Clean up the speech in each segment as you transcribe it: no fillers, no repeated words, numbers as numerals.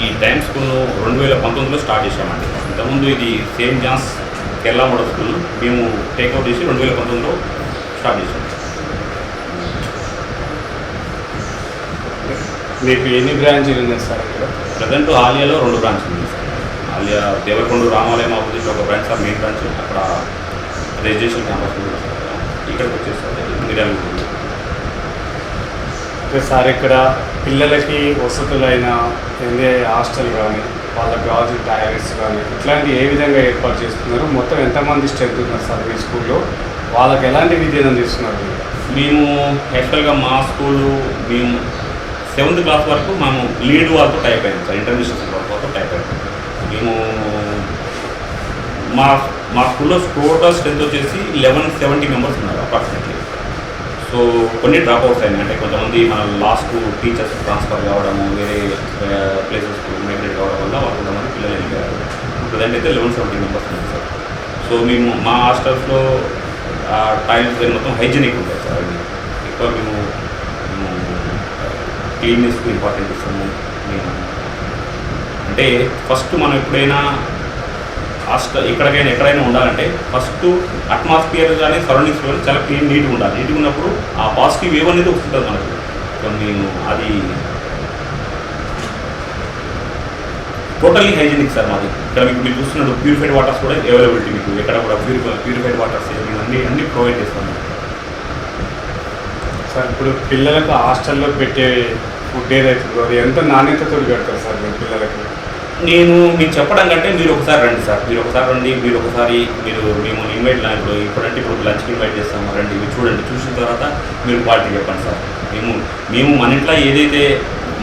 ఈ time స్కూల్ను 2019లో start చేశామండి. ఇంతకుముందు ఇది saint John's Kerala model school మేము టేక్అవుట్ చేసి 2019లో స్టార్ట్ చేశాం. మీకు ఎన్ని బ్రాంచీలు ఉన్నాయి సార్ ఇక్కడ? ప్రజెంట్ ఆలియాలో 2 బ్రాంచ్లు ఉన్నాయి సార్. ఆలియా దేవరకొండ రామాలయం ఆపోజిట్లో ఒక బ్రాంచ్ సార్, మెయిన్ బ్రాంచ్ అక్కడ రెసిడెన్షియల్ క్యాంపస్ ఉంది సార్. ఇక్కడికి వచ్చేసారు మీడియా. సార్ ఇక్కడ పిల్లలకి వసతులైన హాస్టల్ కానీ వాళ్ళకి కావాల్సిన టాయిలెట్స్ కానీ ఇట్లాంటి ఏ విధంగా ఏర్పాటు చేస్తున్నారు? మొత్తం ఎంతమంది స్ట్రెంత్ ఉన్నారు సార్ మీ స్కూల్లో? వాళ్ళకి ఎలాంటి విద్యను అందిస్తున్నారు? మేము యాక్చువల్గా మా స్కూలు మేము 7th క్లాస్ వరకు మేము లీడ్ వాళ్ళతో టైప్ అయ్యాం సార్, ఇంటర్నేషనల్ వాళ్ళతో టైప్ అయ్యాం. మేము మా స్కూల్లో టోటల్ స్ట్రెంత్ వచ్చేసి 1170 మెంబర్స్ ఉన్నారు అప్రాక్సిమేట్లీ. సో కొన్ని డ్రాప్ అవుట్స్ అయినాయి, అంటే కొంతమంది మన లాస్ట్ టీచర్స్ ట్రాన్స్ఫర్ కావడము, వేరే ప్లేసెస్కు మైగ్రేట్ కావడం వల్ల వాళ్ళు కొంతమంది పిల్లలు వెళ్ళిపోయారు. ప్రజెంట్ అయితే 1170 మెంబర్స్ ఉన్నారు సార్. సో మేము మా హాస్టల్స్లో టాయిలెట్స్ మొత్తం హైజీనిక్ ఉంటాయి సార్. అవి ఎక్కువ మేము క్లీన్నెస్కి ఇంపార్టెంట్ ఇస్తాము. మేము అంటే ఫస్ట్ మనం ఎప్పుడైనా ఎక్కడైనా ఉండాలంటే ఫస్ట్ అట్మాస్ఫియర్ కానీ సరౌండింగ్స్ కానీ చాలా క్లీన్ నీట్గా ఉండాలి. నీట్గా ఉన్నప్పుడు ఆ పాజిటివ్ వేవ్ అనేది వస్తుంటుంది మనకు. కొన్ని అది టోటల్లీ హైజీనిక్ సార్ మాది. ఇక్కడ మీకు మీరు చూస్తున్నట్టు ప్యూరిఫైడ్ వాటర్స్ కూడా అవైలబిలిటీ, మీకు ఎక్కడ కూడా ప్యూరిఫైడ్ వాటర్స్ అన్నీ ప్రొవైడ్ చేస్తాము సార్. ఇప్పుడు పిల్లలకు హాస్టల్లో పెట్టే ఫుడ్ ఏదైతుందో అది ఎంత నాణ్యతతో పెడతారు సార్ మీ పిల్లలకి? నేను మీకు చెప్పడం కంటే మీరు ఒకసారి రండి సార్, మీరు ఒకసారి మేము ఇన్వైట్ ఇప్పుడంటే ఇప్పుడు లంచ్కి ఇన్వైట్ చేస్తాము, రండి మీరు చూడండి. చూసిన తర్వాత మీరు క్వాలిటీ చెప్పండి సార్. మేము మన ఇంట్లో ఏదైతే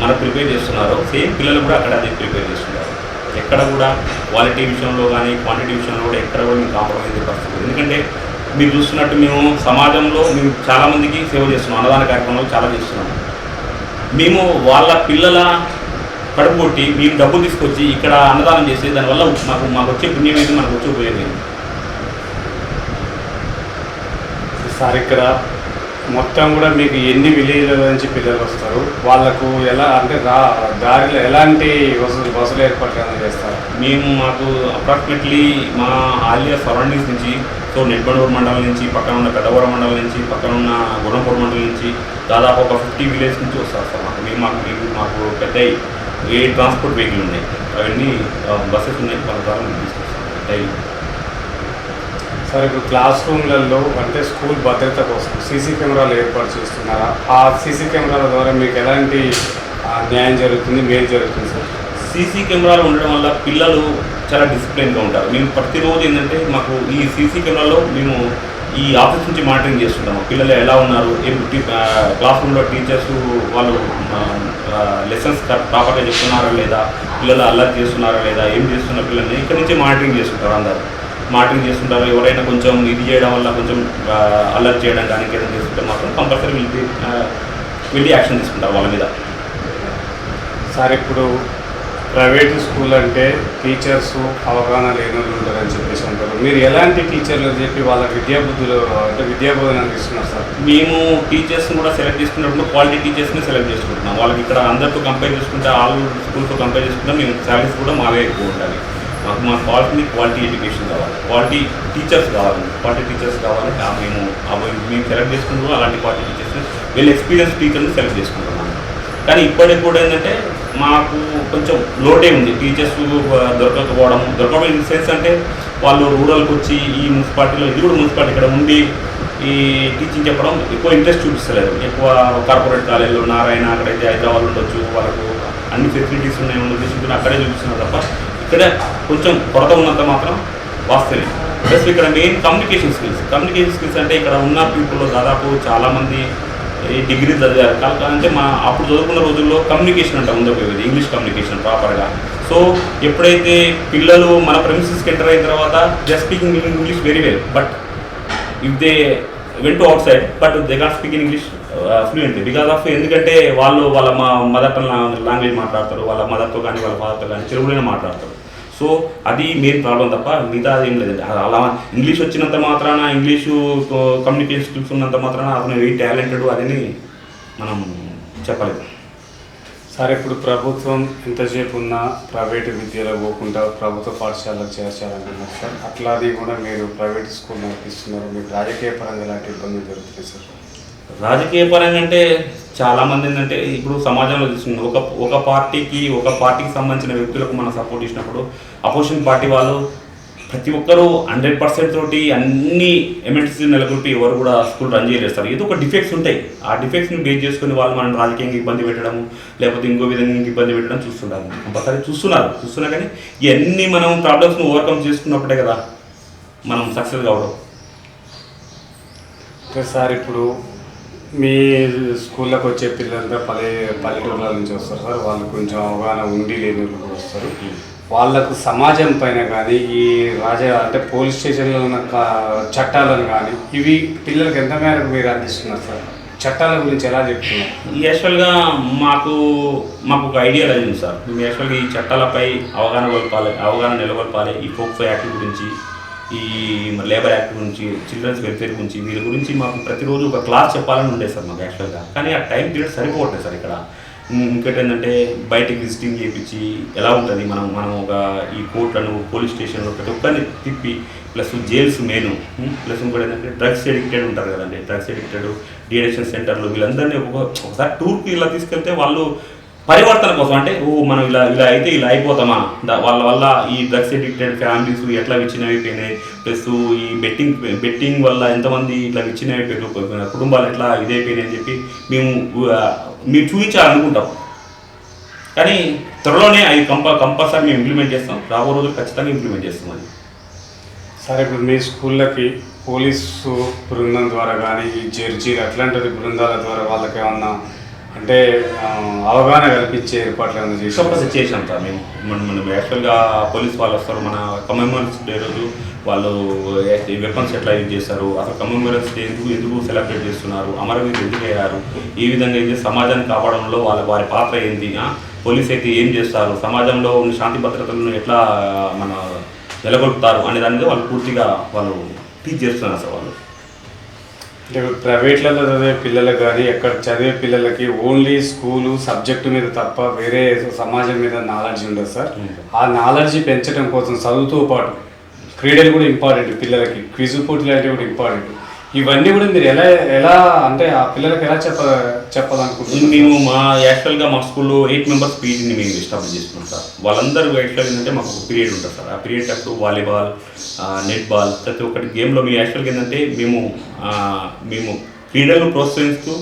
మనం ప్రిపేర్ చేస్తున్నారో సేమ్ పిల్లలు కూడా అక్కడ అది ప్రిపేర్ చేస్తున్నారు. ఎక్కడ కూడా క్వాలిటీ విషయంలో కానీ క్వాంటిటీ విషయంలో కూడా ఎక్కడ కూడా మేము కాంప్రమైజ్ పరిస్థితి. ఎందుకంటే మీరు చూస్తున్నట్టు మేము సమాజంలో మేము చాలామందికి సేవ చేస్తున్నాం, అన్నదాన కార్యక్రమాలు చాలా చేస్తున్నాము. మేము వాళ్ళ పిల్లల కడుపు కొట్టి మేము డబ్బులు తీసుకొచ్చి ఇక్కడ అన్నదానం చేసి దానివల్ల మాకు వచ్చే పుణ్యం ఏంటి, మనకు వచ్చే ఉపయోగం ఏంటి సార్? ఇక్కడ మొత్తం కూడా మీకు ఎన్ని విలేజ్ల నుంచి పిల్లలు వస్తారు? వాళ్ళకు ఎలా అంటే దారిలో ఎలాంటి బస్సులు ఏర్పాట్లు చేస్తారు? మాకు అప్రాక్సిమేట్లీ మా ఆలియా సరౌండింగ్స్ నుంచి, సో నెట్బండూరు మండలం నుంచి, పక్కన ఉన్న పెద్దవరం మండలం నుంచి, పక్కన ఉన్న గుణపూర్ మండలం నుంచి దాదాపు ఒక 50 విలేజ్ నుంచి వస్తారు సార్. మాకు పెద్ద ఏ ట్రాన్స్పోర్ట్ వెహికల్ ఉన్నాయి, అవన్నీ బస్సెస్ ఉన్నాయి, వాళ్ళ ద్వారా మేము తీసుకొస్తాం డైలీ. సార్ ఇప్పుడు క్లాస్ రూమ్లలో అంటే స్కూల్ భద్రత కోసం సీసీ కెమెరాలు ఏర్పాటు చేస్తున్నారా? ఆ సీసీ కెమెరాల ద్వారా మీకు ఎలాంటి న్యాయం జరుగుతుంది, మేలు జరుగుతుంది సార్? సీసీ కెమెరాలు ఉండడం వల్ల పిల్లలు చాలా డిసిప్లిన్గా ఉంటారు. మేము ప్రతిరోజు ఏంటంటే మాకు ఈ సీసీ కెమెరాలో మేము ఈ ఆఫీస్ నుంచి మానిటరింగ్ చేస్తుంటాము. పిల్లలు ఎలా ఉన్నారు, క్లాస్ రూమ్లో టీచర్స్ వాళ్ళు లెసన్స్ ప్రాపర్గా చెప్తున్నారా లేదా, పిల్లలు అల్లరి చేస్తున్నారా లేదా, ఏం చేస్తున్న పిల్లల్ని ఇక్కడ నుంచి మానిటరింగ్ చేస్తుంటారు. అందరూ మానిటరింగ్ చేస్తుంటారు. ఎవరైనా కొంచెం ఇది చేయడం వల్ల కొంచెం అల్లరి చేయడం కానీ ఏదైనా చేస్తుంటే మాత్రం కంపల్సరీ వెళ్ళి యాక్షన్ తీసుకుంటారు వాళ్ళ మీద. సార్ ఇప్పుడు ప్రైవేటు స్కూల్ అంటే టీచర్స్ అవగాహన లేని వాళ్ళు ఉంటారని చెప్పేసి అంటారు. మీరు ఎలాంటి టీచర్లు చెప్పి వాళ్ళ విద్యాబుద్ధులు అంటే విద్యాబోధన అందిస్తున్నారు సార్? మేము టీచర్స్ని కూడా సెలెక్ట్ చేసుకున్నప్పుడు క్వాలిటీ టీచర్స్ని సెలెక్ట్ చేసుకుంటున్నాం. వాళ్ళకి ఇక్కడ అందరితో కంపేర్ చేసుకుంటే, ఆల్ స్కూల్తో కంపేర్ చేసుకుంటే మేము శాలరీస్ కూడా మావే ఎక్కువ ఉండాలి. మా క్వాలిటీ ఎడ్యుకేషన్ కావాలి, క్వాలిటీ టీచర్స్ కావాలి. మేము సెలెక్ట్ చేసుకుంటున్నాం అలాంటి క్వాలిటీ టీచర్స్ని, వీళ్ళు ఎక్స్పీరియన్స్ టీచర్ని సెలెక్ట్ చేసుకుంటున్నాం. కానీ ఇప్పటికి కూడా ఏంటంటే మాకు కొంచెం లోటే ఉంది, టీచర్స్ దొరకకపోవడం ఇన్ సెన్స్ అంటే వాళ్ళు రూరల్కి వచ్చి ఈ మున్సిపాలిటీలో, ఇది కూడా మున్సిపాలిటీ ఇక్కడ ఉండి ఈ టీచింగ్ చెప్పడం ఎక్కువ ఇంట్రెస్ట్ చూపిస్తలేదు. ఎక్కువ కార్పొరేట్ కాలేజీలో నారాయణ, అక్కడైతే హైదరాబాద్ ఉండొచ్చు, వాళ్ళకు అన్ని ఫెసిలిటీస్ ఉన్నాయి ఉద్దేశంతో అక్కడే చూపిస్తున్నారు తప్ప ఇక్కడ కొంచెం కొరత ఉన్నంత మాత్రం వాస్తవం. ప్లస్ ఇక్కడ మెయిన్ కమ్యూనికేషన్ స్కిల్స్ అంటే ఇక్కడ ఉన్న పీపుల్లో దాదాపు చాలామంది డిగ్రీ చదివారు. అంటే అప్పుడు చదువుకున్న రోజుల్లో కమ్యూనికేషన్ అంటే ఉండకపోయేది, ఇంగ్లీష్ కమ్యూనికేషన్ ప్రాపర్గా. సో ఎప్పుడైతే పిల్లలు మన ప్రెమిసెస్కి ఎంటర్ అయిన తర్వాత they speaking English very well, but if they went to out side but they can't speak in English fluently because of ఎందుకంటే వాళ్ళ మదర్ టంగ్ లాంగ్వేజ్ మాట్లాడతారు, వాళ్ళ మదర్తో కానీ వాళ్ళ ఫాదర్తో కానీ తెలుగులోనే మాట్లాడతారు. సో అది మెయిన్ ప్రాబ్లం తప్ప మిగతా ఏం లేదండి. అలా ఇంగ్లీష్ వచ్చినంత మాత్రాన, ఇంగ్లీషు కమ్యూనికేషన్ స్కిల్స్ ఉన్నంత మాత్రాన అతను వెరీ టాలెంటెడ్ అదని మనం చెప్పలేదు. సార్ ఇప్పుడు ప్రభుత్వం ఎంతసేపు ఉన్నా ప్రైవేటు విద్యలో పోకుండా ప్రభుత్వ పాఠశాలకు చేర్చాలంటున్నారు సార్. అట్లాది కూడా మీరు ప్రైవేట్ స్కూల్ నడిపిస్తున్నారు. మీకు రాజకీయ పరంగా ఎలాంటి ఇబ్బందులు జరుగుతున్నాయి సార్? రాజకీయ పరంగా అంటే చాలామంది ఏంటంటే ఇప్పుడు సమాజంలో చూస్తుంది ఒక పార్టీకి సంబంధించిన వ్యక్తులకు మనం సపోర్ట్ ఇచ్చినప్పుడు అపోజిషన్ పార్టీ వాళ్ళు ప్రతి ఒక్కరూ 100% తోటి అన్ని ఎమ్మెల్సీ నెలకొల్పి ఎవరు కూడా స్కూల్ రన్ చేయలేస్తారు. ఏదో ఒక డిఫెక్ట్స్ ఉంటాయి. ఆ డిఫెక్ట్స్ని బేస్ చేసుకుని వాళ్ళు మనం రాజకీయంగా ఇబ్బంది పెట్టడం లేకపోతే ఇంకో విధంగా ఇబ్బంది పెట్టడం చూస్తున్నారు. కంపల్సరీ చూస్తున్నా కానీ ఇవన్నీ మనం ప్రాబ్లమ్స్ని ఓవర్కమ్ చేసుకున్నప్పుడే కదా మనం సక్సెస్ కావడం. ఓకే సార్, ఇప్పుడు మీ స్కూళ్ళకి వచ్చే పిల్లలంతా పల్లెటూర్ల నుంచి వస్తారు సార్. వాళ్ళు కొంచెం అవగాహన ఉండి లేని వాళ్ళు కూడా వస్తారు. వాళ్ళకు సమాజం పైన కానీ ఈ అంటే పోలీస్ స్టేషన్లో ఉన్న చట్టాలను కానీ ఇవి పిల్లలకు ఎంత మేరకు మీరు అందిస్తున్నారు సార్? చట్టాల గురించి ఎలా చెప్తున్నారు? యాక్చువల్గా మాకు ఒక ఐడియా లేదు సార్. మేము యాక్చువల్గా ఈ చట్టాలపై అవగాహన నెలకొల్పాలి. ఈ ఫోక్సో యాక్ట్ గురించి, ఈ లేబర్ యాక్ట్ గురించి, చిల్డ్రన్స్ వెల్ఫేర్ గురించి, వీళ్ళ గురించి మాకు ప్రతిరోజు ఒక క్లాస్ చెప్పాలని ఉండేది సార్ మాకు యాక్చువల్గా. కానీ ఆ టైం పీరియడ్ సరిపోవట్లేదు సార్ ఇక్కడ. ఇంకోటి ఏంటంటే బయటకి విజిటింగ్ చేయించి ఎలా ఉంటుంది మనం ఒక ఈ కోర్టులను పోలీస్ స్టేషన్లో ప్రతి ఒక్కరిని తిప్పి ప్లస్ జైల్స్ మెయిన్ ప్లస్ ఇంకోటి ఏంటంటే డ్రగ్స్ ఎడిక్టెడ్ ఉంటారు కదండి, డ్రగ్స్ ఎడిక్టెడ్ డిఎడిక్షన్ సెంటర్లు వీళ్ళందరినీ ఒకసారి టూర్కి ఇలా తీసుకెళ్తే వాళ్ళు పరివర్తన కోసం అంటే మనం ఇలా అయితే ఇలా అయిపోతామా, వాళ్ళ వల్ల ఈ డ్రగ్స్ ఎడిక్టెడ్ ఫ్యామిలీస్ ఎట్లా విచ్ఛిన్నమైపోయినాయి, ప్లస్ ఈ బెట్టింగ్ వల్ల ఎంతమంది ఇట్లా విచ్ఛిన్నమైపోయారు, కుటుంబాలు ఎట్లా ఇదైపోయినాయి అని చెప్పి మేము చూపించాలనుకుంటాం. కానీ త్వరలోనే అది కంపల్సరీ మేము ఇంప్లిమెంట్ చేస్తాం. రాబో రోజులు ఖచ్చితంగా ఇంప్లిమెంట్ చేస్తాం. అది సరే, ఇప్పుడు మీ స్కూళ్ళకి పోలీసు బృందం ద్వారా కానీ ఈ జడ్జీలు అట్లాంటి బృందాల ద్వారా వాళ్ళకి ఏమన్నా అంటే అవగాహన కల్పించే ఏర్పాట్లు ఏమైనా చేసాం సార్. మనం యాక్చువల్గా పోలీస్ వాళ్ళు వస్తారు. మన కమెమోరేషన్ డే రోజు వాళ్ళు వెపన్స్ ఎట్లా యూజ్ చేస్తారు, అసలు కమెమోరేషన్ డే ఎందుకు సెలబ్రేట్ చేస్తున్నారు, అమరవీరులు ఎందుకు అయ్యారు, ఈ విధంగా ఏం చేసి సమాజాన్ని కాపాడంలో వారి పాత్ర ఏంటి, పోలీస్ అయితే ఏం చేస్తారు, సమాజంలో ఉన్న శాంతి భద్రతలను ఎట్లా మన నెలకొల్పుతారు అనే దాని మీద వాళ్ళు పూర్తిగా వాళ్ళు టీచ్ చేస్తున్నారు సార్. వాళ్ళు అంటే ప్రైవేట్లలో చదివే పిల్లలకు కానీ ఎక్కడ చదివే పిల్లలకి ఓన్లీ స్కూలు సబ్జెక్టు మీద తప్ప వేరే సమాజం మీద నాలెడ్జ్ ఉండదు సార్. ఆ నాలెడ్జ్ పెంచడం కోసం చదువుతో పాటు క్రీడలు కూడా ఇంపార్టెంట్. పిల్లలకి క్విజ్ పోటీ లాంటివి కూడా ఇంపార్టెంట్. ఇవన్నీ కూడా మీరు ఎలా అంటే ఆ పిల్లలకి ఎలా చెప్పాలనుకుంటున్నారు? మేము యాక్చువల్గా మా స్కూల్లో 8 మెంబర్స్ పీటీని మేము ఎస్టాబ్లిష్ చేసుకున్నాం సార్. వాళ్ళందరూ యాక్చువల్గా ఏంటంటే మాకు ఒక పీరియడ్ ఉంటుంది సార్. ఆ పీరియడ్ అప్పుడు వాలీబాల్, నెట్ బాల్ ప్రతి ఒక్కటి గేమ్లో మేము యాక్చువల్గా ఏంటంటే మేము క్రీడలను ప్రోత్సహిస్తూ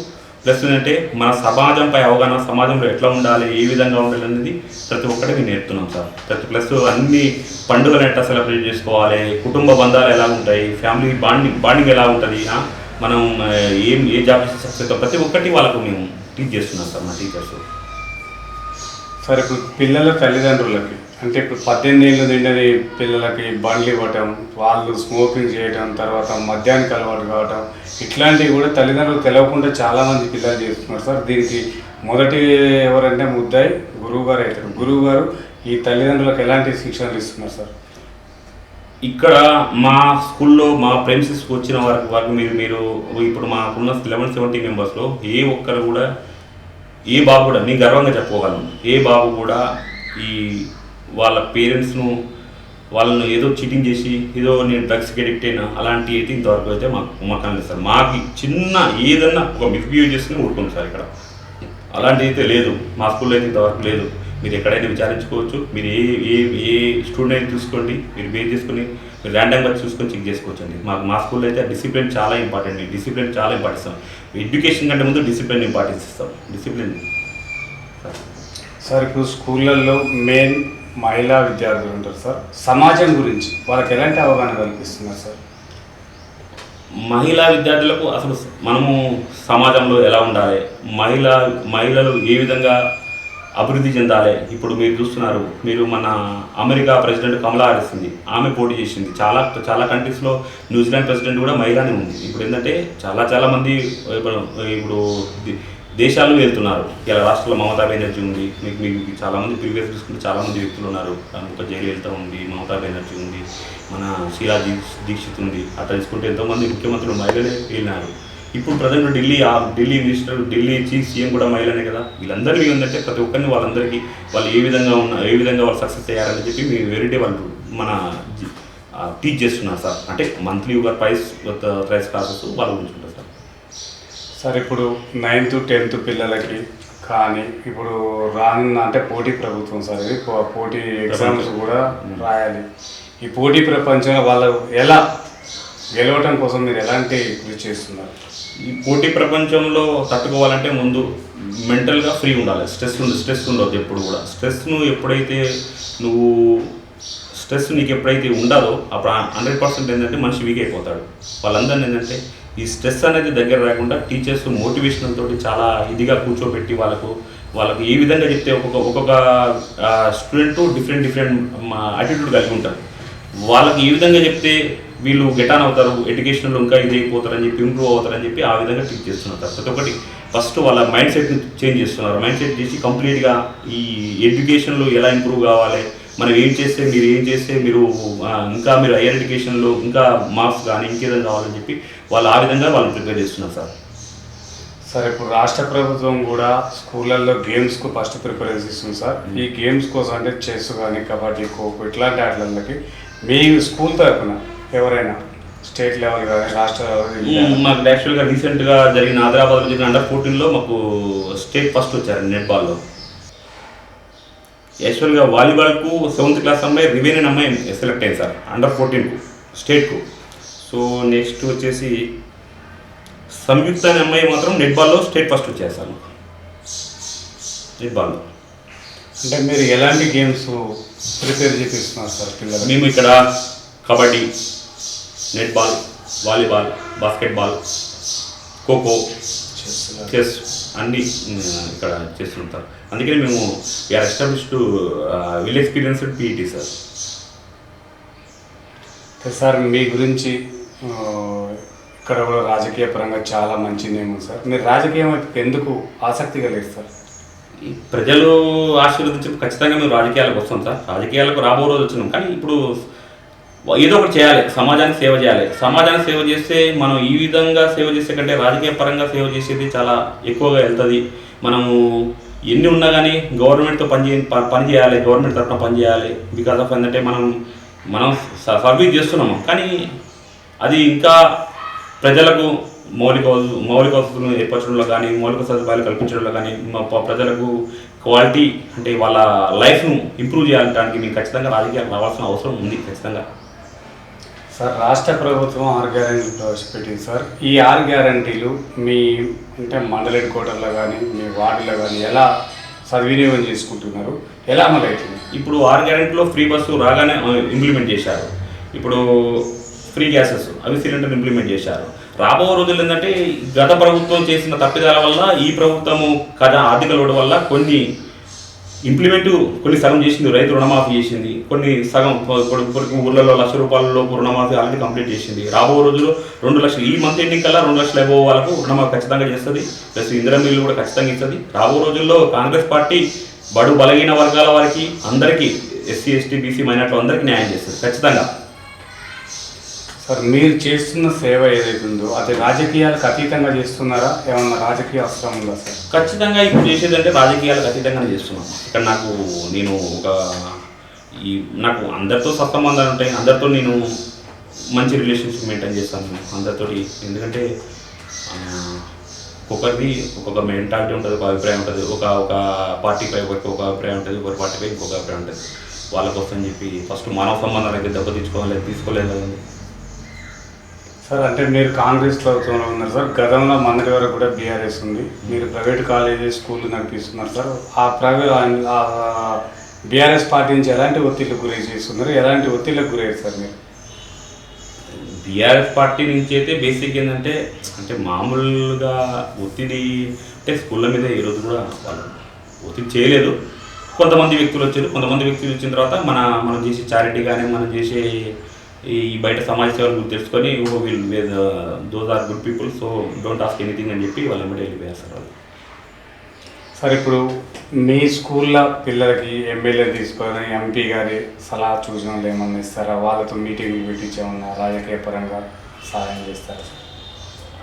ప్లస్ ఏంటంటే మన సమాజంపై అవగాహన, సమాజంలో ఎట్లా ఉండాలి, ఏ విధంగా ఉండాలి అనేది ప్రతి ఒక్కటి మేము నేర్పుతున్నాం సార్. ప్లస్ అన్ని పండుగలు ఎట్లా సెలబ్రేట్ చేసుకోవాలి, కుటుంబ బంధాలు ఎలా ఉంటాయి, ఫ్యామిలీ బాండింగ్ ఎలా ఉంటుంది, మనం ఏ జాబ్ సక్సెస్ ప్రతి ఒక్కటి వాళ్ళకు మేము టీచ్ చేస్తున్నాం సార్ మా టీచర్స్. సార్, ఇప్పుడు పిల్లల తల్లిదండ్రులకి అంటే ఇప్పుడు 18 ఏళ్ళు నిండని పిల్లలకి బండ్లు ఇవ్వటం, వాళ్ళు స్మోకింగ్ చేయటం, తర్వాత మద్యానికి అలవాటు కావటం, ఇట్లాంటివి కూడా తల్లిదండ్రులు తెలియకుండా చాలామంది పిల్లలు చేస్తున్నారు సార్. దీనికి మొదటి ఎవరంటే ముద్దాయి గురువు గారు అవుతారు. గురువు గారు ఈ తల్లిదండ్రులకు ఎలాంటి శిక్షణలు ఇస్తున్నారు సార్? ఇక్కడ మా స్కూల్లో మా ప్రెమిసెస్కి వచ్చిన వారికి మీరు ఇప్పుడు మాకున్న 11-17 మెంబర్స్లో ఏ ఒక్కరు కూడా ఏ బాబు కూడా నేను గర్వంగా చెప్పుకోగలను, ఏ బాబు కూడా ఈ వాళ్ళ పేరెంట్స్ను వాళ్ళను ఏదో చీటింగ్ చేసి ఏదో నేను డ్రగ్స్కి అడిక్ట్ అయినా అలాంటి అయితే ఇంతవరకు అయితే మాకు అనిపిస్తారు. మాకు చిన్న ఏదన్నా ఒక మిస్బిహేవ్ చేసుకుని ఊరుకుంది సార్. ఇక్కడ అలాంటి అయితే లేదు, మా స్కూల్లో అయితే ఇంతవరకు లేదు. మీరు ఎక్కడైనా విచారించుకోవచ్చు. మీరు ఏ స్టూడెంట్ అయితే చూసుకోండి, మీరు బేస్ చేసుకుని మీరు ర్యాండమ్గా చూసుకొని చెక్ చేసుకోవచ్చు అండి. మా స్కూల్లో అయితే డిసిప్లిన్ చాలా ఇంపార్టెంట్. డిసిప్లిన్ చాలా ఇంపార్టెన్స్ ఇస్తాం. ఎడ్యుకేషన్ కంటే ముందు డిసిప్లిన్ ఇంపార్టెన్స్ ఇస్తాం. డిసిప్లిన్ సార్, ఇప్పుడు స్కూళ్ళల్లో మెయిన్ మహిళా విద్యార్థులు ఉంటారు సార్. సమాజం గురించి వాళ్ళకి ఎలాంటి అవగాహన కల్పిస్తున్నారు సార్? మహిళా విద్యార్థులకు అసలు మనము సమాజంలో ఎలా ఉండాలి, మహిళలు ఏ విధంగా అభివృద్ధి చెందాలి. ఇప్పుడు మీరు చూస్తున్నారు, మీరు మన అమెరికా ప్రెసిడెంట్ కమలా హారిస్ ఉంది, ఆమె పోటీ చేసింది. చాలా కంట్రీస్లో న్యూజిలాండ్ ప్రెసిడెంట్ కూడా మహిళనే ఉంది. ఇప్పుడు ఏంటంటే చాలా మంది ఇప్పుడు దేశాలు వెళ్తున్నారు. ఇలా రాష్ట్రంలో మమతా బెనర్జీ ఉంది. మీకు చాలామంది ప్రీవియస్ చూసుకుంటే చాలామంది వ్యక్తులు ఉన్నారు. ఒక జయలలిత ఉంది, మమతా బెనర్జీ ఉంది, మన షీలా దీక్షిత్ ఉంది. అట్లా తీసుకుంటే ఎంతోమంది ముఖ్యమంత్రులు మహిళలే వెళ్ళినారు. ఇప్పుడు present Delhi minister, Delhi chief CM కూడా మహిళనే కదా. వీళ్ళందరినీ ఏంటంటే ప్రతి ఒక్కరిని వాళ్ళందరికీ వాళ్ళు ఏ విధంగా వాళ్ళు సక్సెస్ అయ్యారని చెప్పి మీరు ఎవరిడే వాళ్ళు మన టీచ్ చేస్తున్నారు సార్. అంటే మంత్లీ ఒక ప్రైస్ క్లాసెస్ వాళ్ళ గురించి ఉంటుంది సార్. సార్ ఇప్పుడు 9th 10th పిల్లలకి కానీ ఇప్పుడు రానున్న అంటే పోటీ ప్రభుత్వం సార్, ఇది పోటీ ఎగ్జామ్స్ కూడా రాయాలి. ఈ పోటీ ప్రపంచంలో వాళ్ళు ఎలా గెలవటం కోసం మీరు ఎలాంటి కృషి చేస్తున్నారు? ఈ పోటీ ప్రపంచంలో తట్టుకోవాలంటే ముందు మెంటల్గా ఫ్రీ ఉండాలి. స్ట్రెస్ ఉండదు ఎప్పుడు కూడా. స్ట్రెస్ నీకు ఎప్పుడైతే ఉండదో అప్పుడు 100% ఏంటంటే మనిషి వీక్ అయిపోతాడు. వాళ్ళందరినీ ఏంటంటే ఈ స్ట్రెస్ అనేది దగ్గర రాకుండా టీచర్స్ మోటివేషనల్ తోటి చాలా ఇదిగా కూర్చోబెట్టి వాళ్ళకు ఏ విధంగా చెప్తే ఒక్కొక్క స్టూడెంట్ డిఫరెంట్ యాటిట్యూడ్ కలిగి ఉంటారు. వాళ్ళకి ఏ విధంగా చెప్తే వీళ్ళు గెట్ ఆన్ అవుతారు, ఎడ్యుకేషన్లో ఇంకా ఇది అయిపోతారని చెప్పి, ఇంప్రూవ్ అవుతారని చెప్పి ఆ విధంగా టీచ్ చేస్తున్నారు. ప్రతి ఒక్కటి ఫస్ట్ వాళ్ళ మైండ్ సెట్ని చేంజ్ చేస్తున్నారు. మైండ్ సెట్ చేసి కంప్లీట్గా ఈ ఎడ్యుకేషన్లో ఎలా ఇంప్రూవ్ కావాలి, మనం ఏం చేస్తే మీరు ఇంకా మీరు హైయర్ ఎడ్యుకేషన్లో ఇంకా మార్క్స్ కానీ ఇంకేదైనా కావాలని చెప్పి వాళ్ళు ఆ విధంగా వాళ్ళు ప్రిపేర్ చేస్తున్నారు సార్. సార్ ఇప్పుడు రాష్ట్ర ప్రభుత్వం కూడా స్కూళ్ళల్లో గేమ్స్కు ఫస్ట్ ప్రిఫరెన్స్ ఇస్తుంది సార్. ఈ గేమ్స్ కోసం అంటే చెస్ కానీ, కబడ్డీ, ఖోఖో ఇట్లాంటి ఆటలకి మీ స్కూల్ తరఫున ఎవరైనా స్టేట్ లెవెల్ కానీ రాష్ట్ర లెవెల్? మాకు యాక్చువల్గా రీసెంట్గా జరిగిన హైదరాబాద్లో జరిగిన అండర్-14లో మాకు స్టేట్ ఫస్ట్ వచ్చారు నెట్బాల్లో. యాక్చువల్గా వాలీబాల్కు 7th క్లాస్ అమ్మాయి రివేన్ అమ్మాయి సెలెక్ట్ అయింది సార్ అండర్-14కు స్టేట్కు. సో నెక్స్ట్ వచ్చేసి సంయుక్త అనే అమ్మాయి మాత్రం నెట్బాల్లో స్టేట్ ఫస్ట్ వచ్చారు సార్ నెట్బాల్లో. అంటే మీరు ఎలాంటి గేమ్స్ ప్రిపేర్ చేపిస్తున్నారు సార్ పిల్లలు? మేము ఇక్కడ kabaddi, netball, volleyball, basketball, kho kho, chess అన్నీ ఇక్కడ చేస్తుంటారు. అందుకని మేము we are established will experienced PET sir. Sir మీ గురించి ఇక్కడ కూడా రాజకీయ పరంగా చాలా మంచి నేమ్ ఉంది సార్. మీరు రాజకీయం ఎందుకు ఆసక్తిగా లేదు సార్? ఈ ప్రజలు ఆశీర్వదించి ఖచ్చితంగా మేము రాజకీయాలకు వస్తాం సార్. రాజకీయాలకు రాబో రోజు వచ్చినాం. కానీ ఇప్పుడు ఏదో ఒకటి చేయాలి, సమాజానికి సేవ చేయాలి. సమాజానికి సేవ చేస్తే మనం ఈ విధంగా సేవ చేసే కంటే రాజకీయ పరంగా సేవ చేసేది చాలా ఎక్కువగా వెళ్తుంది. మనము ఎన్ని ఉన్నా కానీ గవర్నమెంట్తో పని చేయాలి, గవర్నమెంట్ తరఫున పని చేయాలి. బికాస్ ఆఫ్ ఏంటంటే మనం సర్వీస్ చేస్తున్నాము, కానీ అది ఇంకా ప్రజలకు మౌలిక వసతులను ఏర్పరచడంలో కానీ, మౌలిక సదుపాయాలు కల్పించడంలో కానీ, ప్రజలకు క్వాలిటీ అంటే వాళ్ళ లైఫ్ను ఇంప్రూవ్ చేయడానికి మీకు ఖచ్చితంగా రాజకీయాలు రావాల్సిన అవసరం ఉంది ఖచ్చితంగా. సార్ రాష్ట్ర ప్రభుత్వం 6 గ్యారెంటీలు ప్రవేశపెట్టింది సార్. ఈ 6 గ్యారెంటీలు మీ అంటే మండల హెడ్ క్వార్టర్లో కానీ, మీ వార్డులో కానీ ఎలా సద్వినియోగం చేసుకుంటున్నారు, ఎలా అమలు అవుతుంది? ఇప్పుడు 6 గ్యారెంటీలో ఫ్రీ బస్సు రాగానే ఇంప్లిమెంట్ చేశారు. ఇప్పుడు ఫ్రీ గ్యాసెస్ అవి సిలిండర్ ఇంప్లిమెంట్ చేశారు. రాబో రోజులు ఏంటంటే గత ప్రభుత్వం చేసిన తప్పిదాల వల్ల ఈ ప్రభుత్వము ఆర్థిక లోటు వల్ల కొన్ని సగం చేసింది. రైతు రుణమాఫీ చేసింది, కొన్ని సగం ఊర్లలో 1,00,000 రూపాయలలో రుణమాఫీ ఆల్రెడీ కంప్లీట్ చేసింది. రాబో రోజుల్లో 2 లక్షలు, ఈ మంత్ ఎండింగ్ కల్లా 2 లక్షల అబోవ్ వాళ్ళకు రుణమాఫీ ఖచ్చితంగా చేస్తుంది. ప్లస్ ఇందిరా మిల్లు కూడా ఖచ్చితంగా ఇస్తుంది. రాబో రోజుల్లో కాంగ్రెస్ పార్టీ బడు బలహీన వర్గాల వారికి అందరికీ, ఎస్సీ ఎస్టీ బీసీ మైనార్టీలు అందరికీ న్యాయం చేస్తుంది ఖచ్చితంగా. సార్ మీరు చేస్తున్న సేవ ఏదైతే ఉందో అది రాజకీయాలకు అతీతంగా చేస్తున్నారా? ఏమన్నా రాజకీయ అవసరం ఉందా సార్? ఖచ్చితంగా ఇప్పుడు చేసేదంటే రాజకీయాలకు అతీతంగానే చేస్తున్నాను. ఇక్కడ నాకు అందరితో సత్సంబంధాలు ఉంటాయి. అందరితో నేను మంచి రిలేషన్షిప్ మెయింటైన్ చేస్తాను అందరితో. ఎందుకంటే ఒక్కొక్కరిది ఒక్కొక్క మెంటాలిటీ ఉంటుంది, ఒక అభిప్రాయం ఉంటుంది. ఒక పార్టీపై ఒక అభిప్రాయం ఉంటుంది, ఒక పార్టీపై ఇంకొక అభిప్రాయం ఉంటుంది. వాళ్ళ కోసం చెప్పి ఫస్ట్ మానవ సంబంధాలు అయితే తీసుకోలేదు కదండి సార్. అంటే మీరు కాంగ్రెస్ ప్రభుత్వంలో ఉన్నారు సార్. గతంలో మొన్నటి వరకు కూడా బీఆర్ఎస్ ఉంది. మీరు ప్రైవేట్ కాలేజీ స్కూళ్ళు నడిపిస్తున్నారు సార్. ఆ బీఆర్ఎస్ పార్టీ నుంచి ఎలాంటి ఒత్తిళ్లకు గురి చేస్తున్నారు, ఎలాంటి ఒత్తిళ్లకు గురయ్యారు సార్ మీరు? బీఆర్ఎస్ పార్టీ నుంచి అయితే బేసిక్ ఏంటంటే మామూలుగా ఒత్తిడి అంటే స్కూళ్ళ మీద ఈరోజు కూడా వాళ్ళు ఒత్తిడి చేయలేదు. కొంతమంది వ్యక్తులు వచ్చారు. కొంతమంది వ్యక్తులు వచ్చిన తర్వాత మనం చేసే చారిటీ కానీ, మనం చేసే ఈ బయట సమాజ సేవలు తెలుసుకొని వీళ్ళు those are good people, so don't ask anything అని చెప్పి వాళ్ళు ఎమ్మటే వెళ్ళిపోయారు సార్ వాళ్ళు. సార్ ఇప్పుడు మీ స్కూల్లో పిల్లలకి ఎమ్మెల్యే తీసుకొని ఎంపీ గారి సలహా సూచనలు ఏమన్నా ఇస్తారా? వాళ్ళతో మీటింగ్లు పెట్టించేమన్నా రాజకీయ పరంగా సహాయం చేస్తారా సార్?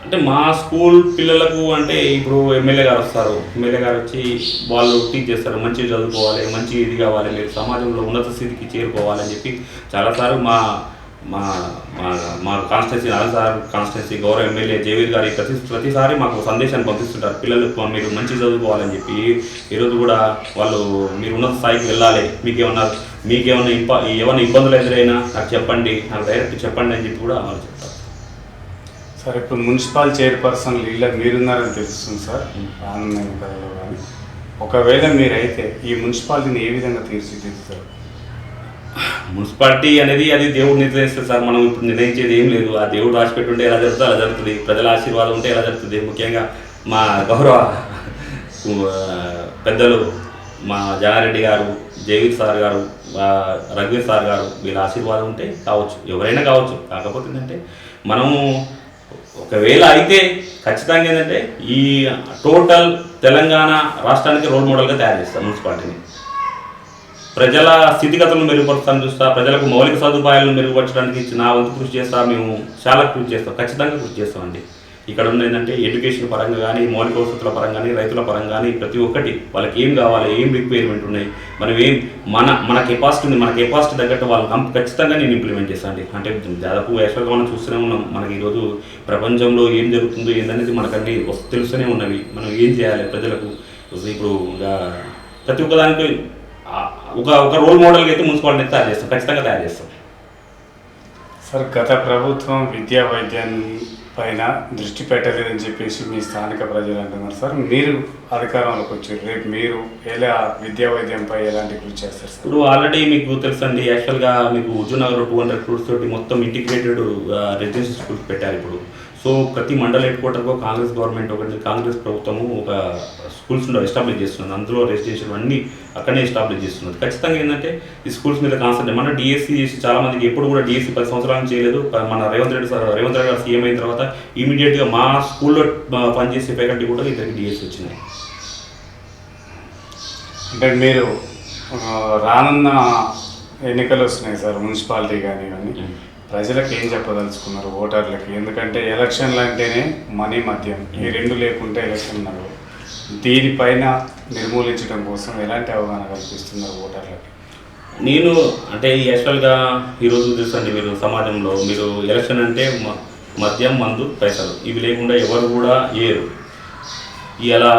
అంటే మా స్కూల్ పిల్లలకు అంటే ఇప్పుడు ఎమ్మెల్యే గారు వస్తారు, ఎమ్మెల్యే గారు వచ్చి వాళ్ళు టీచ్ చేస్తారు, మంచిగా చదువుకోవాలి, మంచి ఇది కావాలి, మీరు సమాజంలో ఉన్నత స్థితికి చేరుకోవాలని చెప్పి చాలాసార్లు మా మా మా మా కాన్స్టిట్యున్సీ నాలుగుసార్ కాన్స్టిట్యున్సీ గౌరవ ఎమ్మెల్యే జేవీర్ గారి ప్రతిసారి మాకు సందేశాన్ని పంపిస్తుంటారు, పిల్లలకు మీరు మంచి చదువుకోవాలని చెప్పి. ఈరోజు కూడా వాళ్ళు మీరు ఉన్నత స్థాయికి వెళ్ళాలి, మీకేమన్నా ఏమైనా ఇబ్బందులు ఎదురైనా నాకు చెప్పండి, నాకు డైరెక్ట్ చెప్పండి అని చెప్పి కూడా వాళ్ళు చెప్తారు. సార్ ఇప్పుడు మున్సిపల్ చైర్పర్సన్ లీడర్ మీరున్నారని తెలుస్తుంది సార్ రానున్న ఎన్నికలలో. కానీ ఒకవేళ మీరైతే ఈ మున్సిపాలిటీని ఏ విధంగా తీర్చిదిద్దుతారు? మున్సిపాలిటీ అనేది అది దేవుడు నిర్ణయిస్తుంది సార్, మనం ఇప్పుడు నిర్ణయించేది ఏం లేదు. ఆ దేవుడు రాసిపెట్టి ఉంటే ఎలా జరుగుతుందో అలా జరుగుతుంది, ప్రజల ఆశీర్వాదం ఉంటే ఎలా జరుగుతుంది. ముఖ్యంగా మా గౌరవ పెద్దలు మా జానారెడ్డి గారు, జయవీర్ సార్ గారు, రఘువీర్ సార్ గారు, వీళ్ళ ఆశీర్వాదం ఉంటే కావచ్చు, ఎవరైనా కావచ్చు. కాకపోతే ఏంటంటే మనము ఒకవేళ అయితే ఖచ్చితంగా ఏంటంటే ఈ టోటల్ తెలంగాణ రాష్ట్రానికి రోల్ మోడల్గా తయారు చేస్తాం మున్సిపాలిటీని. ప్రజల స్థితిగతులను మెరుగుపరుస్తాను చూస్తా, ప్రజలకు మౌలిక సదుపాయాలను మెరుగుపరచడానికి నా వంతు కృషి చేస్తా, మేము చాలా కృషి చేస్తాం, ఖచ్చితంగా కృషి చేస్తామండి. ఇక్కడ ఉన్న ఏంటంటే ఎడ్యుకేషన్ పరంగా కానీ, మౌలిక వసతుల పరంగా కానీ, రైతుల పరంగా కానీ, ప్రతి ఒక్కటి వాళ్ళకి ఏం కావాలి, ఏం రిక్వైర్మెంట్ ఉన్నాయి, మనం ఏం మన కెపాసిటీ ఉంది, మన కెపాసిటీ తగ్గట్టు వాళ్ళకి ఖచ్చితంగా నేను ఇంప్లిమెంట్ చేస్తాను అండి. అంటే దాదాపు యాక్చువల్గా మనం చూస్తూనే ఉన్నాం, మనకి ఈరోజు ప్రపంచంలో ఏం జరుగుతుందో ఏందనేది మనకన్నీ తెలుస్తూనే ఉన్నవి. మనం ఏం చేయాలి ప్రజలకు. ఇప్పుడు ప్రతి ఒక్కదానికి ఒక రోల్ మోడల్గా అయితే మున్సిపాలిటీ తయారు చేస్తాం, ఖచ్చితంగా తయారు చేస్తాం. సార్ గత ప్రభుత్వం విద్యా వైద్యాన్ని పైన దృష్టి పెట్టలేదని చెప్పేసి మీ స్థానిక ప్రజలు అంటున్నారు సార్. మీరు అధికారంలోకి వచ్చారు, రేపు మీరు ఎలా విద్యా వైద్యంపై ఎలాంటి కృషి చేస్తారు సార్? ఇప్పుడు ఆల్రెడీ మీకు తెలుసండి, యాక్చువల్గా మీకు హుజూర్నగర్ 200 crores తోటి మొత్తం ఇంటిగ్రేటెడ్ రెసిడెన్షియల్ స్కూల్స్ పెట్టారు ఇప్పుడు. సో ప్రతి మండల హెడ్ క్వార్టర్కు కాంగ్రెస్ గవర్నమెంట్ కాంగ్రెస్ ప్రభుత్వము ఒక స్కూల్స్ ఎస్టాబ్లిష్ చేస్తున్నది, అందులో రెసిడెన్షియల్ అన్నీ అక్కడనే ఎస్టాబ్లిష్ చేస్తున్నది. ఖచ్చితంగా ఏంటంటే ఈ స్కూల్స్ మీద కాన్సెప్ట్ మన డిఎస్సీ చేసి చాలామందికి ఎప్పుడు కూడా డిఎస్సీ 10 సంవత్సరాలు చేయలేదు. మన రేవంత్ రెడ్డి గారు సీఎం అయిన తర్వాత ఇమీడియట్గా మా స్కూల్లో పనిచేసే ఫ్యాకల్టీ కూడా ఇద్దరికి డిఎస్సీ వచ్చినాయి. అంటే మీరు రానున్న ఎన్నికలు వస్తున్నాయి సార్, మున్సిపాలిటీ కానీ ప్రజలకు ఏం చెప్పదలుచుకున్నారు ఓటర్లకి? ఎందుకంటే ఎలక్షన్లు అంటేనే మనీ మద్యం, ఈ రెండు లేకుంటే ఎలక్షన్ నడవు. దీనిపైన నిర్మూలించడం కోసం ఎలాంటి అవగాహన కల్పిస్తున్నారు ఓటర్లకి? నేను అంటే యాక్చువల్గా ఈరోజు చూసండి, మీరు సమాజంలో మీరు ఎలక్షన్ అంటే మద్యం, మందు, పైసలు ఇవి లేకుండా ఎవరు కూడా ఏరు. ఇలా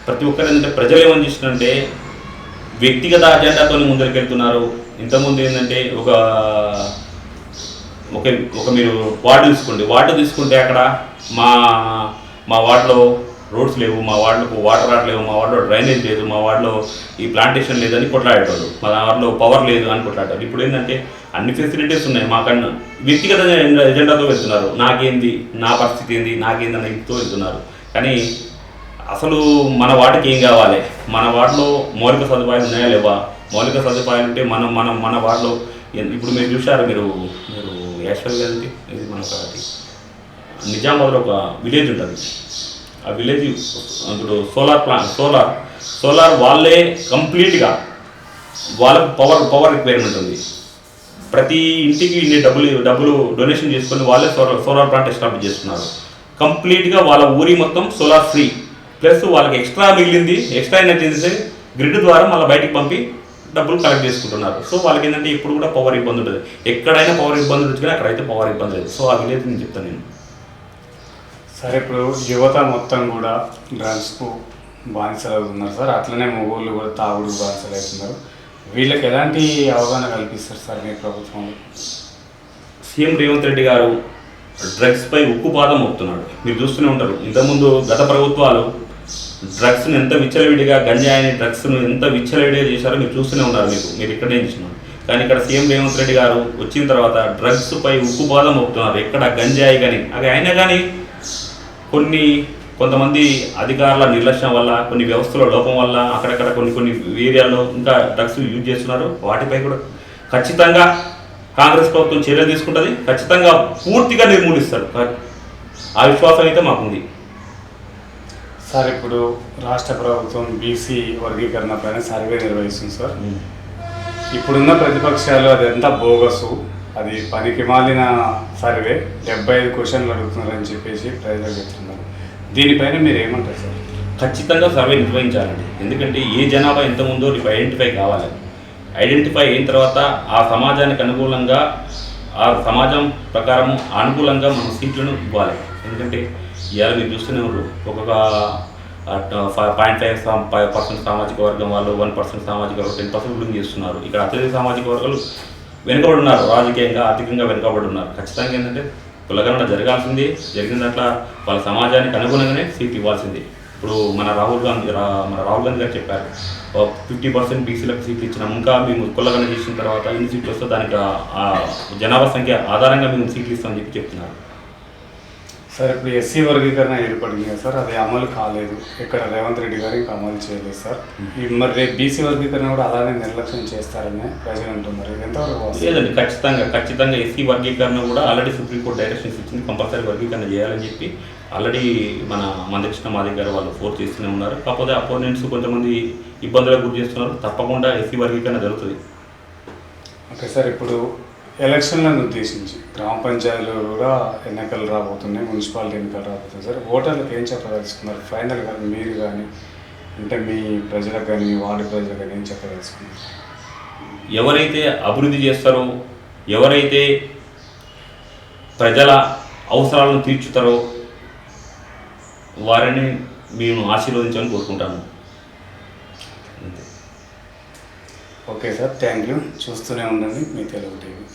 ప్రతి ఒక్కరు ఏంటంటే ప్రజలు ఏమని చేస్తున్నారంటే వ్యక్తిగత అజెండాతో ముందరికెళ్తున్నారు. ఇంతకుముందు ఏంటంటే ఒక మీరు వార్డు తీసుకుంటే అక్కడ మా వార్డులో రోడ్స్ లేవు, మా వార్డులో వాటర్ రావట్లేవు, మా వార్డులో డ్రైనేజ్ లేదు, మా వార్డులో ఈ ప్లాంటేషన్ లేదని కొట్లాడేటోళ్ళు, మా వార్డులో పవర్ లేదు అని కొట్లాడతారు. ఇప్పుడు ఏంటంటే అన్ని ఫెసిలిటీస్ ఉన్నాయి, మాకన్నా వ్యక్తిగత ఎజెండాతో వెళ్తున్నారు. నాకేంది, నా పరిస్థితి ఏంది, నాకేంది అన్న ఇంటితో వెళ్తున్నారు. కానీ అసలు మన వాటికి ఏం కావాలి, మన వార్డులో మౌలిక సదుపాయాలు ఉన్నాయా లేవా? మౌలిక సదుపాయాలు ఉంటే మన వార్డులో ఇప్పుడు మీరు చూశారు, మీరు యాక్చువల్గా ఇది మన నిజామాబాద్లో ఒక విలేజ్ ఉంటుంది. ఆ విలేజ్ ఇప్పుడు సోలార్ వాళ్ళే కంప్లీట్గా వాళ్ళకు పవర్ రిక్వైర్మెంట్ ఉంది. ప్రతి ఇంటికి ఇన్ని డబ్బులు డొనేషన్ చేసుకొని వాళ్ళే సోలార్ ప్లాంట్ ఎస్టాబ్లిష్ చేస్తున్నారు. కంప్లీట్గా వాళ్ళ ఊరి మొత్తం సోలార్ ఫ్రీ, ప్లస్ వాళ్ళకి ఎక్స్ట్రా మిగిలింది, ఎక్స్ట్రా ఎనర్జీ గ్రిడ్ ద్వారా మళ్ళీ బయటికి పంపి డబ్బులు కలెక్ట్ చేసుకుంటున్నారు. సో వాళ్ళకి ఏంటంటే ఇప్పుడు కూడా పవర్ ఇబ్బంది ఉంటుంది, ఎక్కడైనా పవర్ ఇబ్బంది ఉంటుంది కానీ అక్కడైతే పవర్ ఇబ్బంది లేదు. సో ఆ విలేజ్ నేను చెప్తాను నేను. సరే, ఇప్పుడు యువత మొత్తం కూడా డ్రగ్స్కు బానిసలు అవుతున్నారు సార్, అట్లనే మొగోళ్ళు కూడా తాగుడు బానిసలు అవుతున్నారు. వీళ్ళకి ఎలాంటి అవగాహన కల్పిస్తారు సార్ మీ ప్రభుత్వంలో? సీఎం రేవంత్ రెడ్డి గారు డ్రగ్స్పై ఉక్కుపాదం మోపుతున్నాడు. మీరు చూస్తూనే ఉంటారు, ఇంతకుముందు గత ప్రభుత్వాలు డ్రగ్స్ను ఎంత విచ్చలవిడిగా, గంజాయిని డ్రగ్స్ను ఎంత విచ్చలవిడిగా చేశారో మీరు చూస్తూనే ఉన్నారు. మీరు ఇక్కడే చూస్తున్నారు. కానీ ఇక్కడ సీఎం రేవంత్ రెడ్డి గారు వచ్చిన తర్వాత డ్రగ్స్పై ఉక్కుపాదం మోపుతున్నారు. ఎక్కడ గంజాయి కానీ అది అయినా కానీ కొంతమంది అధికారుల నిర్లక్ష్యం వల్ల, కొన్ని వ్యవస్థల లోపం వల్ల అక్కడక్కడ కొన్ని ఏరియాల్లో ఇంకా డ్రగ్స్ యూజ్ చేస్తున్నారు. వాటిపై కూడా ఖచ్చితంగా కాంగ్రెస్ ప్రభుత్వం చర్యలు తీసుకుంటుంది, ఖచ్చితంగా పూర్తిగా నిర్మూలిస్తారు. ఆ విశ్వాసం అయితే మాకుంది. సార్ ఇప్పుడు రాష్ట్ర ప్రభుత్వం బీసీ వర్గీకరణ పైన సర్వే నిర్వహిస్తుంది సార్. ఇప్పుడున్న ప్రతిపక్షాలు అదంతా బోగసు, అది పనికి మాలిన సర్వే 75 క్వశ్చన్లు అడుగుతున్నారని చెప్పేసి ప్రజలు చెప్తున్నారు. దీనిపైన మీరు ఏమంటారు సార్? ఖచ్చితంగా సర్వే నిర్వహించాలండి. ఎందుకంటే ఏ జనాభా ఎంత ఉందో ఐడెంటిఫై కావాలి. ఐడెంటిఫై అయిన తర్వాత ఆ సమాజానికి అనుకూలంగా, ఆ సమాజం ప్రకారం అనుకూలంగా మనం సీట్లను ఇవ్వాలి. ఎందుకంటే ఇవాళ మీరు చూస్తూనే ఉన్నారు, ఒక్కొక్క 0.5% సామాజిక వర్గం వాళ్ళు, 1% సామాజిక వర్గం 10% రూలింగ్ చేస్తున్నారు. ఇక్కడ అత్యధిక సామాజిక వర్గాలు వెనుకబడి ఉన్నారు, రాజకీయంగా ఆర్థికంగా వెనుకబడి ఉన్నారు. ఖచ్చితంగా ఏంటంటే కులగణన జరగాల్సింది, జరిగిన దాంట్లో వాళ్ళ సమాజానికి అనుగుణంగానే సీట్ ఇవ్వాల్సింది. ఇప్పుడు మన రాహుల్ గాంధీ గారు చెప్పారు, 50% బీసీలకు సీట్లు ఇచ్చినాం, ఇంకా మేము కులగణన చేసిన తర్వాత ఎన్ని సీట్లు వస్తే దానికి ఆ జనాభా సంఖ్య ఆధారంగా మేము సీట్లు ఇస్తామని చెప్పి చెప్తున్నారు. సార్ ఇప్పుడు ఎస్సీ వర్గీకరణ ఏర్పడింది కదా సార్, అది అమలు కాలేదు. ఇక్కడ రేవంత్ రెడ్డి గారు ఇంకా అమలు చేయలేదు సార్. మరి రేపు బీసీ వర్గీకరణ కూడా అలానే నిర్లక్ష్యం చేస్తారని ప్రజలు అంటున్నారు. ఎంతవరకు లేదండి, ఖచ్చితంగా ఎస్సీ వర్గీకరణ కూడా ఆల్రెడీ సుప్రీంకోర్టు డైరెక్షన్స్ ఇచ్చింది, కంపల్సరీ వర్గీకరణ చేయాలని చెప్పి. ఆల్రెడీ మన మందకృష్ణ మాదిగ గారు వాళ్ళు ఫోర్స్ చేస్తూనే ఉన్నారు. కాకపోతే అపోనెంట్స్ కొంతమంది ఇబ్బందులకు గురి చేస్తున్నారు. తప్పకుండా ఎస్సీ వర్గీకరణ జరుగుతుంది. ఓకే సార్, ఇప్పుడు ఎలక్షన్లను ఉద్దేశించి గ్రామ పంచాయతీలు కూడా ఎన్నికలు రాబోతున్నాయి, మున్సిపాలిటీ ఎన్నికలు రాబోతున్నాయి సార్. ఓటర్లకు ఏం చెప్పదలుచుకున్నారు ఫైనల్గా మీరు కానీ, అంటే మీ ప్రజలకు కానీ, మీ వార్డు ప్రజలకు కానీ ఏం చెప్పదలుచుకున్నారు? ఎవరైతే అభివృద్ధి చేస్తారో, ఎవరైతే ప్రజల అవసరాలను తీర్చుతారో వారిని మేము ఆశీర్వదించాలని కోరుకుంటాను. Okay sir, thank you. చూస్తూనే ఉండండి మీ తెలుగు టీవీ.